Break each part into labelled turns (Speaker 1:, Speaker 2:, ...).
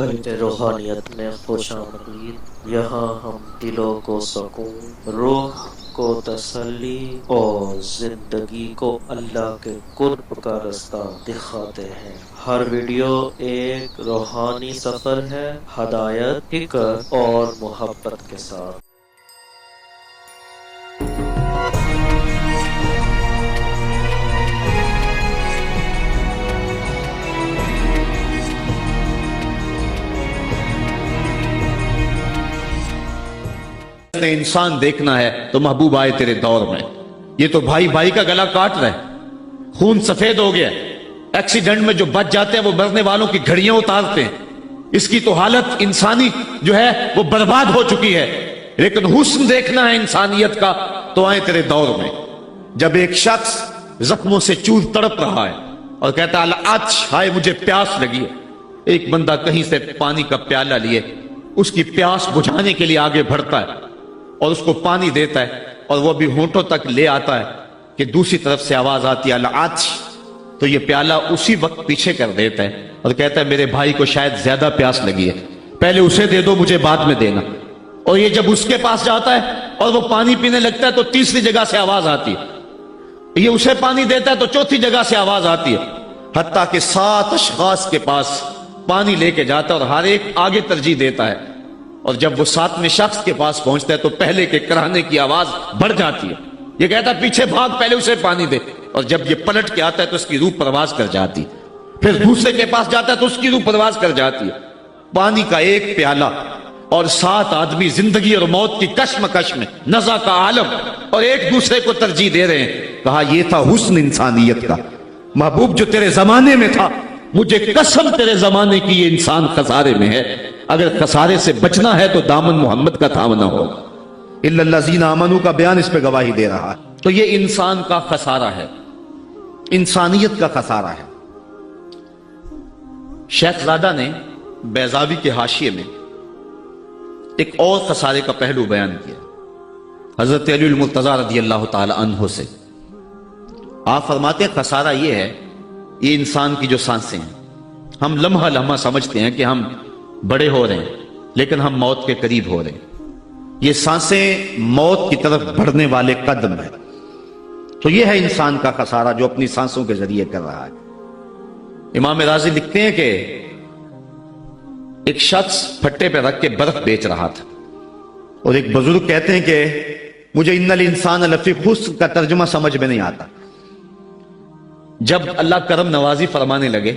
Speaker 1: قلب روحانیت میں خوش آمدید۔ یہاں ہم دلوں کو سکون، روح کو تسلی اور زندگی کو اللہ کے قرب کا رستہ دکھاتے ہیں۔ ہر ویڈیو ایک روحانی سفر ہے، ہدایت، فکر اور محبت کے ساتھ۔
Speaker 2: انسان دیکھنا ہے تو محبوب آئے تیرے دور میں۔ یہ تو بھائی بھائی کا گلا کاٹ رہے، خون سفید ہو گیا، ایکسیڈنٹ میں جو بچ جاتے ہیں وہ مرنے والوں کی گھڑیاں اتارتے ہیں۔ اس کی تو حالت انسانی جو ہے وہ برباد ہو چکی ہے، لیکن حسن دیکھنا ہے انسانیت کا تو آئے تیرے دور میں۔ جب ایک شخص زخموں سے چور تڑپ رہا ہے اور کہتا ہے العطش، ہائے مجھے پیاس لگی ہے، ایک بندہ کہیں سے پانی کا پیالہ لیے اس کی پیاس بجھانے کے لیے آگے بڑھتا ہے اور اس کو پانی دیتا ہے، اور وہ بھی ہونٹوں تک لے آتا ہے کہ دوسری طرف سے آواز آتی ہے العطش، تو یہ پیالہ اسی وقت پیچھے کر دیتا ہے اور کہتا ہے میرے بھائی کو شاید زیادہ پیاس لگی ہے، پہلے اسے دے دو، مجھے بعد میں دینا۔ اور یہ جب اس کے پاس جاتا ہے اور وہ پانی پینے لگتا ہے تو تیسری جگہ سے آواز آتی ہے، یہ اسے پانی دیتا ہے تو چوتھی جگہ سے آواز آتی ہے، حتیٰ کہ 7 اشخاص کے پاس پانی لے کے جاتا ہے اور ہر ایک آگے ترجیح دیتا ہے، اور جب وہ 7ویں شخص کے پاس پہنچتا ہے تو پہلے کے کراہنے کی آواز بڑھ جاتی ہے، یہ کہتا ہے پیچھے بھاگ، پہلے اسے پانی دے، اور جب یہ پلٹ کے آتا ہے تو اس کی روح پرواز کر جاتی ہے، پھر دوسرے کے پاس جاتا ہے تو اس کی روح پرواز کر جاتی ہے۔ پانی کا ایک پیالہ اور 7 آدمی زندگی اور موت کی کشمکش میں، نزع کا عالم، اور ایک دوسرے کو ترجیح دے رہے ہیں۔ کہا یہ تھا حسن انسانیت کا۔ محبوب جو تیرے زمانے میں تھا، مجھے قسم تیرے زمانے کی یہ انسان خسارے میں ہے، اگر خسارے سے بچنا ہے تو دامن محمد کا تھامنا ہوگا۔ الا الذین آمنوا کا بیان اس پہ گواہی دے رہا ہے۔ تو یہ انسان کا خسارہ ہے، انسانیت کا خسارہ ہے۔ شیخ زادہ نے بیضاوی کے حاشیے میں ایک اور خسارے کا پہلو بیان کیا حضرت علی المرتضیٰ رضی اللہ تعالی عنہ سے۔ آپ فرماتے ہیں خسارہ یہ ہے، یہ انسان کی جو سانسیں ہیں، ہم لمحہ لمحہ سمجھتے ہیں کہ ہم بڑے ہو رہے ہیں لیکن ہم موت کے قریب ہو رہے ہیں۔ یہ سانسیں موت کی طرف بڑھنے والے قدم ہیں۔ تو یہ ہے انسان کا خسارہ جو اپنی سانسوں کے ذریعے کر رہا ہے۔ امام راضی لکھتے ہیں کہ ایک شخص پھٹے پہ رکھ کے برف بیچ رہا تھا، اور ایک بزرگ کہتے ہیں کہ مجھے ان الانسان لفی خسر کا ترجمہ سمجھ میں نہیں آتا۔ جب اللہ کرم نوازی فرمانے لگے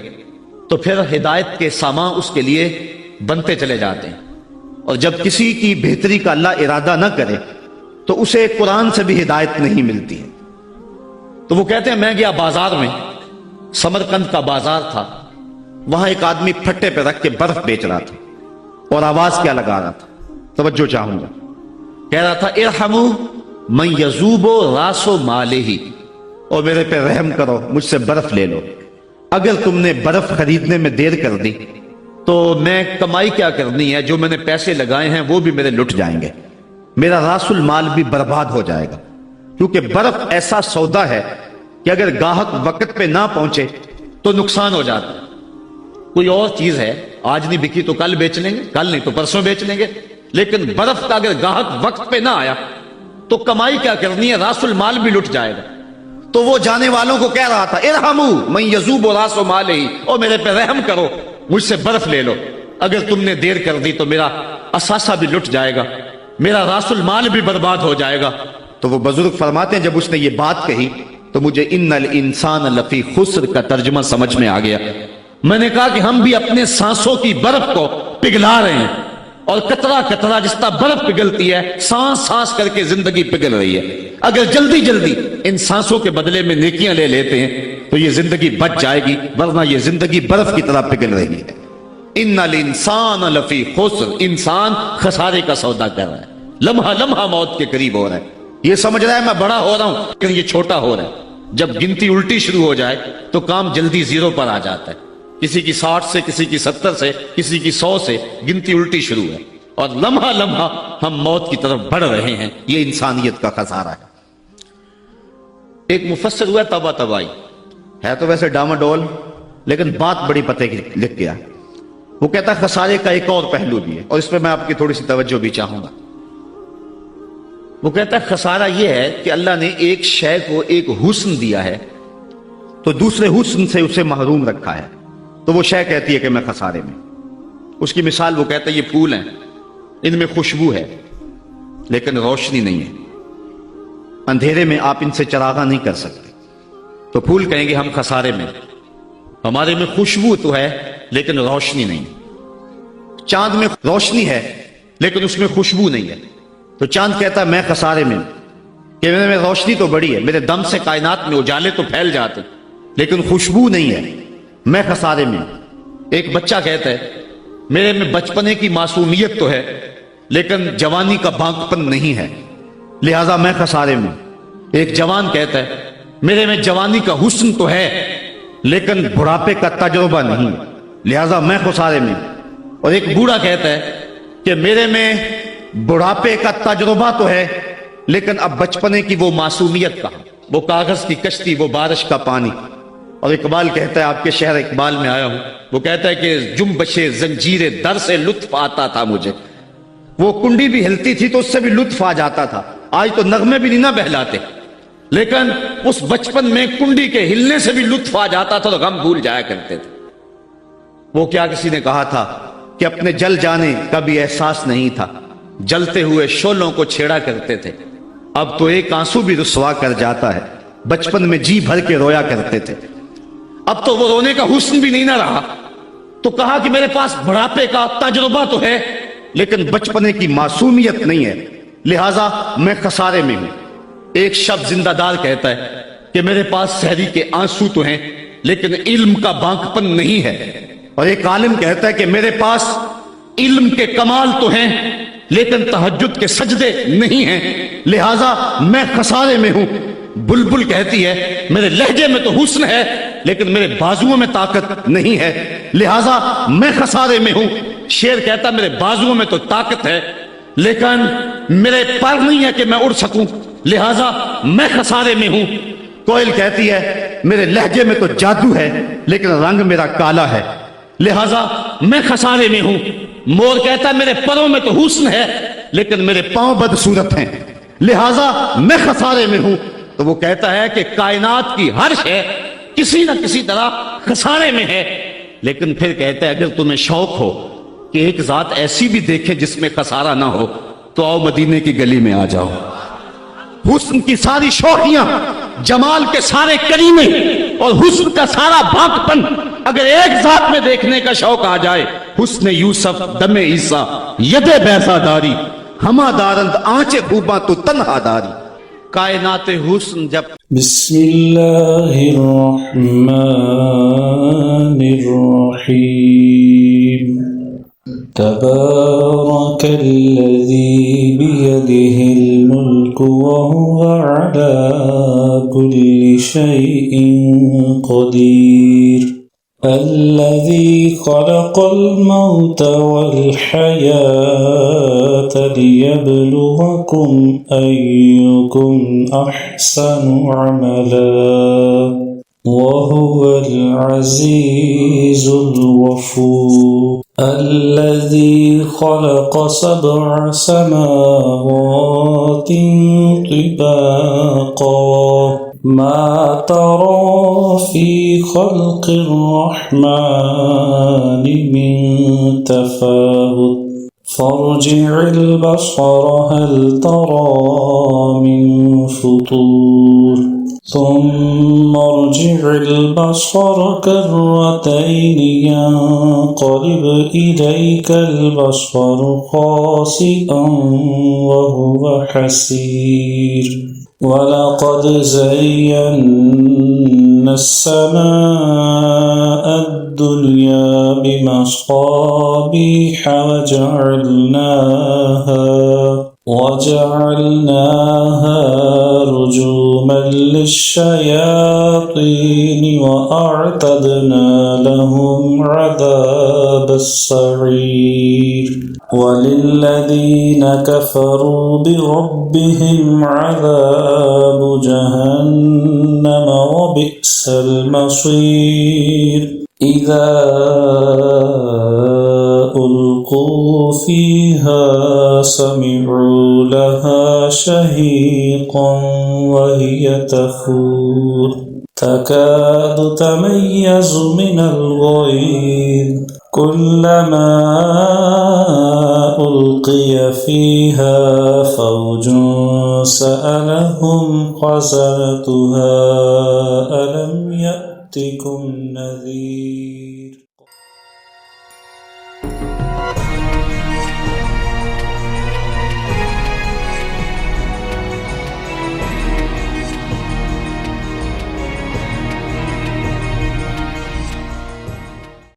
Speaker 2: تو پھر ہدایت کے سامان اس کے لیے بنتے چلے جاتے ہیں، اور جب کسی کی بہتری کا اللہ ارادہ نہ کرے تو اسے قرآن سے بھی ہدایت نہیں ملتی ہے۔ تو وہ کہتے ہیں میں گیا بازار میں، سمرقند کا بازار تھا، وہاں ایک آدمی پھٹے پہ رکھ کے برف بیچ رہا تھا، اور آواز کیا لگا رہا تھا، توجہ چاہوں گا، کہہ رہا تھا ارحموا من یذوب راس مالہ، اور میرے پہ رحم کرو، مجھ سے برف لے لو، اگر تم نے برف خریدنے میں دیر کر دی تو میں کمائی کیا کرنی ہے، جو میں نے پیسے لگائے ہیں وہ بھی میرے لٹ جائیں گے، میرا راس المال بھی برباد ہو جائے گا، کیونکہ برف ایسا سودا ہے کہ اگر گاہک وقت پہ نہ پہنچے تو نقصان ہو جاتا ہے۔ کوئی اور چیز ہے، آج نہیں بکی تو کل بیچ لیں گے، کل نہیں تو پرسوں بیچ لیں گے، لیکن برف کا اگر گاہک وقت پہ نہ آیا تو کمائی کیا کرنی ہے، راس المال بھی لٹ جائے گا۔ تو وہ جانے والوں کو کہہ رہا تھا ارحموا من یذوب راس مالہ، اور میرے پہ رحم کرو، مجھ سے برف لے لو، اگر تم نے دیر کر دی تو میرا اثاثہ بھی لٹ جائے گا، میرا راس المال بھی برباد ہو جائے گا۔ تو وہ بزرگ فرماتے ہیں جب اس نے یہ بات کہی تو مجھے ان الانسان لفی خسر کا ترجمہ سمجھ میں آ گیا۔ میں نے کہا کہ ہم بھی اپنے سانسوں کی برف کو پگھلا رہے ہیں، اور قطرہ قطرہ جس طرح برف پگھلتی ہے، سانس سانس کر کے زندگی پگھل رہی ہے۔ اگر جلدی جلدی ان سانسوں کے بدلے میں نیکیاں لے لیتے ہیں تو یہ زندگی بچ جائے گی، ورنہ یہ زندگی برف کی طرح پگھل رہی ہے۔ ان الانسان لفی خسر، انسان خسارے کا سودا کر رہا ہے، لمحہ لمحہ موت کے قریب ہو رہا ہے، یہ سمجھ رہا ہے میں بڑا ہو رہا ہوں لیکن یہ چھوٹا ہو رہا ہے۔ جب گنتی الٹی شروع ہو جائے تو کام جلدی زیرو پر آ جاتا ہے، کسی کی 60 سے، کسی کی 70 سے، کسی کی 100 سے گنتی الٹی شروع ہے، اور لمحہ لمحہ ہم موت کی طرف بڑھ رہے ہیں۔ یہ انسانیت کا خسارہ ہے۔ ایک مفسر ہوا تبا تبائی ہے، تو ویسے ڈاما ڈول، لیکن بات بڑی پتے کی لکھ گیا۔ وہ کہتا ہے خسارے کا ایک اور پہلو بھی ہے، اور اس پہ میں آپ کی تھوڑی سی توجہ بھی چاہوں گا۔ وہ کہتا ہے خسارہ یہ ہے کہ اللہ نے ایک شے کو ایک حسن دیا ہے تو دوسرے حسن سے اسے محروم رکھا ہے، تو وہ شے کہتی ہے کہ میں خسارے میں۔ اس کی مثال وہ کہتا ہے یہ پھول ہیں، ان میں خوشبو ہے لیکن روشنی نہیں ہے، اندھیرے میں آپ ان سے چراغاں نہیں کر سکتے، تو پھول کہیں گے ہم خسارے میں، ہمارے میں خوشبو تو ہے لیکن روشنی نہیں۔ چاند میں روشنی ہے لیکن اس میں خوشبو نہیں ہے، تو چاند کہتا ہے میں خسارے میں کہ میرے میں روشنی تو بڑی ہے، میرے دم سے کائنات میں اجالے تو پھیل جاتے لیکن خوشبو نہیں ہے، میں خسارے میں۔ ایک بچہ کہتا ہے میرے میں بچپنے کی معصومیت تو ہے لیکن جوانی کا بانکپن نہیں ہے، لہذا میں خسارے میں۔ ایک جوان کہتا ہے میرے میں جوانی کا حسن تو ہے لیکن بڑھاپے کا تجربہ نہیں، لہذا میں خسارے میں۔ اور ایک بوڑھا کہتا ہے کہ میرے میں بڑھاپے کا تجربہ تو ہے لیکن اب بچپنے کی وہ معصومیت کہاں، وہ کاغذ کی کشتی، وہ بارش کا پانی۔ اور اقبال کہتا ہے، آپ کے شہر اقبال میں آیا ہوں، وہ کہتا ہے کہ جنبش زنجیر در سے لطف آتا تھا مجھے، وہ کنڈی بھی ہلتی تھی تو اس سے بھی لطف آ جاتا تھا، آج تو نغمے بھی نہیں نہ بہلاتے، لیکن اس بچپن میں کنڈی کے ہلنے سے بھی لطف آ جاتا تھا تو غم بھول جایا کرتے تھے۔ وہ کیا کسی نے کہا تھا کہ اپنے جل جانے کا بھی احساس نہیں تھا، جلتے ہوئے شعلوں کو چھیڑا کرتے تھے، اب تو ایک آنسو بھی رسوا کر جاتا ہے، بچپن میں جی بھر کے رویا کرتے تھے، اب تو وہ رونے کا حسن بھی نہیں نہ رہا۔ تو کہا کہ میرے پاس بڑھاپے کا تجربہ تو ہے لیکن بچپنے کی معصومیت نہیں ہے، لہذا میں خسارے میں ہوں۔ ایک شب زندہ دار کہتا ہے کہ میرے پاس سحری کے آنسو تو ہیں لیکن علم کا بانکپن نہیں ہے، اور ایک عالم کہتا ہے کہ میرے پاس علم کے کمال تو ہیں لیکن تہجد کے سجدے نہیں ہیں، لہذا میں خسارے میں ہوں۔ بلبل کہتی ہے میرے لہجے میں تو حسن ہے لیکن میرے بازوؤں میں طاقت نہیں ہے، لہذا میں خسارے میں ہوں۔ شیر کہتا میرے بازوؤں میں تو طاقت ہے لیکن میرے پر نہیں ہے کہ میں اڑ سکوں، لہذا میں خسارے میں ہوں۔ کوئل کہتی ہے میرے لہجے میں تو جادو ہے لیکن رنگ میرا کالا ہے، لہذا میں خسارے میں ہوں۔ مور کہتا ہے میرے پروں میں تو حسن ہے لیکن میرے پاؤں بدصورت ہیں، لہذا میں خسارے میں ہوں۔ تو وہ کہتا ہے کہ کائنات کی ہر شے کسی نہ کسی طرح خسارے میں ہے، لیکن پھر کہتا ہے اگر تمہیں شوق ہو کہ ایک ذات ایسی بھی دیکھے جس میں خسارہ نہ ہو تو آؤ مدینے کی گلی میں آ جاؤ۔ حسن کی ساری شوخیاں، جمال کے سارے کریمے اور حسن کا سارا بھاگپن اگر ایک ذات میں دیکھنے کا شوق آ جائے، حسن یوسف دم عیسیٰ ید بیضا داری، ہما دارند آنچ خوباں تو تنہا داری۔ کائنات حسن جب
Speaker 3: بسم اللہ الرحمن الرحیم تبارک الذی بیدہ الملک وهو على كل شيء قدیر الذي خلق الموت والحياة ليبلوكم أيكم أحسن عملا وهو العزيز الغفور الذي خلق 7 سماوات طباقا ما ترى في خلق الرحمن من تفاوت فارجع البصر هل ترى من فطور ثم ارجع البصر كرتين ينقلب إليك البصر خاسئا وهو حسير ولقد زينا السماء الدنيا بمصابيح وجعلناها رجوما للشياطين وأعتدنا لهم عذاب السعير وللذين كفروا بربهم عذاب جهنم وبئس المصير إذا ألقوا فيها سمعوا لها شهيقا وهي تفور تكاد تميز من الغيظ كلما ألقي فيها فوج سألهم خزنتها ألم يأتكم نذير